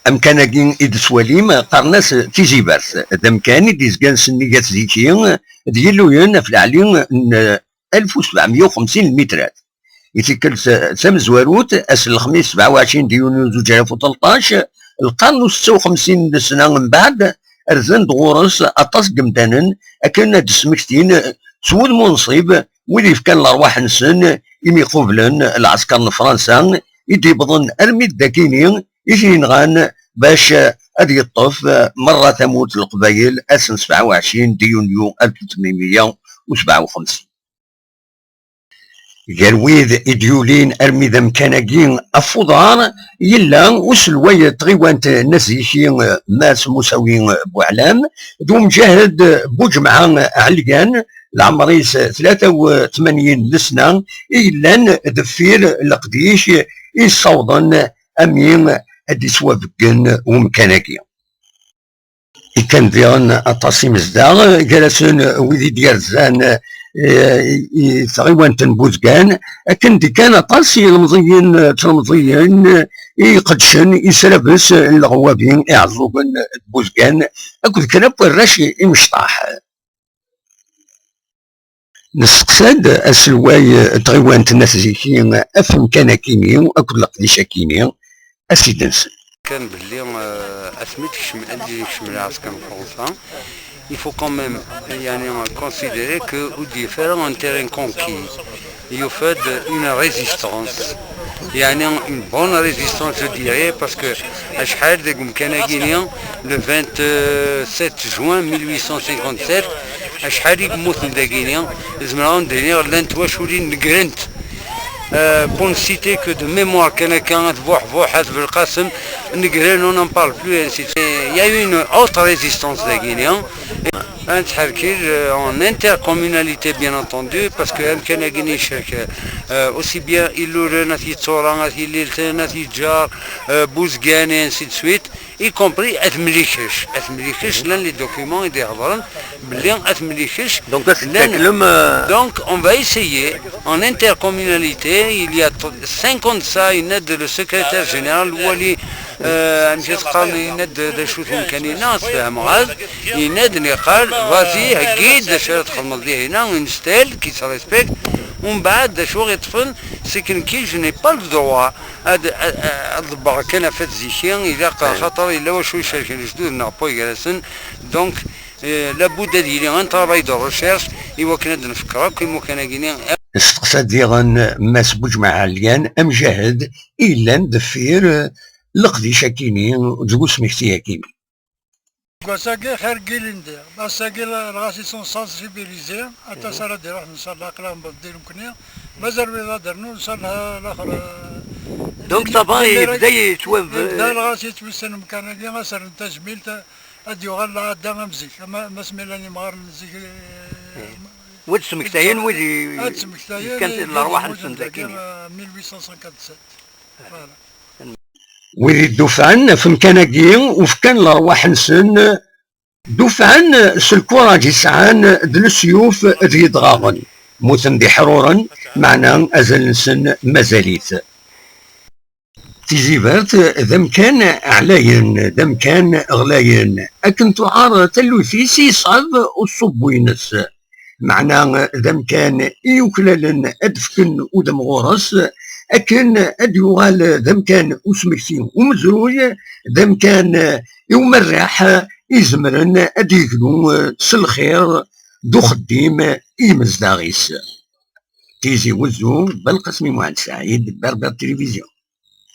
امكانك ادسواليم قرناس تيجي برث امكاني ديزكان سنيات زيكي ديالو في العلي 1750 مترات يتكل سام زواروت اس الخميس 27 يونيو 2013 القرن 56 سنه من بعد ارزن دغورس اطاس قمدانن اكن دسمكتين سود منصيب ولي كان الارواح نسن يمي قبلن العسكر فرنسا يدي بظن ارمي الداكيني يجي ينغان باش ادي يطف مره تموت القبايل اسن 27 يونيو 1857 قالويد إديولين أرمي ذا مكاناكين أفضار يلا وسلوية تغيوانت نزيشين ماس مساوين بوعلام دو مجاهد بوجمعة علقان العمريس 83 سنة إلا دفير القديش يصوضن أمين أدي سوافقن ومكاناكين كان ديان أطاسي مزدار جلسون ويدي ديارزان تغيوان تنبوزكان أكن دي كان أطاسي المضيين تلمضيين يقدشن يسلبس الغوابين يعزوبن بوزكان أكد كان الراشي يمشطاح نسقساد السلواي تغيوان تنسجيكين أفهم كان كيني وأكد لقديشا كيني أسيدنس كان باللي أسميتش من عندي من عسكر فرنسا. Il faut quand même considérer que au différent un terrain conquis, il y a fait une résistance. Il y a une bonne résistance, je dirais, parce que le 27 juin 1857, pour ne citer que de mémoire, on n'en parle plus. Il y a eu une autre résistance des Guinéens. En intercommunalité bien entendu, parce que aussi bien Illoure, Nati Tsoran, Nati Lilte, Nati Djar, Bouzgan et ainsi de suite, y compris Atmelikish. Atmelikish, l'un des documents est derrière. Donc on va essayer en intercommunalité. Il y a 50 ça, une aide de le secrétaire général Wali une aide de شوف إمكانية ناس فهم غاز يناد نقال فازي هكيد شرط خدمة هنا ونستيل كي se respecte ومن بعد شو غيطفن سكن كي جو ني با لو دروا الضبع كان فات زيشين إذا خاطر إلا واش يشاركين الجدود نابوي جالسن دونك لابد ديالي ان ترافاي دو ريشيرش إوا كنا نفكروا كيما كان كاينين استقصد ديغن ماس بوجمع عليان أمجاهد إلا ندفير لقديشا كيني وتقول سميتيها كيني. كواساكي خير كيليندير باساكي راسي سون سانسيبيليزي حتى صار دير واحد ان شاء الله قلام بدير مكنيا مازال بيضا درنو ان شاء الله الاخر. دونك طبعا يبدا يتوب لا راسي توسن مكان كي غاسر التجميل اديو غلا دا مزيك ما سميلاني مغار مزيك ود سمكتاين ودي كانت الارواح نسندكين 1857 فوالا ويدي الدفعن في مكاناكي وفي كان الارواح نسن دفعن سلكوراجي سعان دل السيوف ذي دغاغن موثن دي حرورا معنا ازل نسن مازاليت تيزيبات ذم كان علاين ذم كان غلاين اكن تعار تلو فيسي صعب والصبوينس معنا ذم كان يوكلالن ادفكن ودم غورس أكن أديوغال ذم كان أسمكتين ومزروي ذم كان يومرح يزمرن أديكنو تسلخير دو خديم إيمزداغيس تيزي وزو بالقسمي معن سعيد بربر تلفزيون.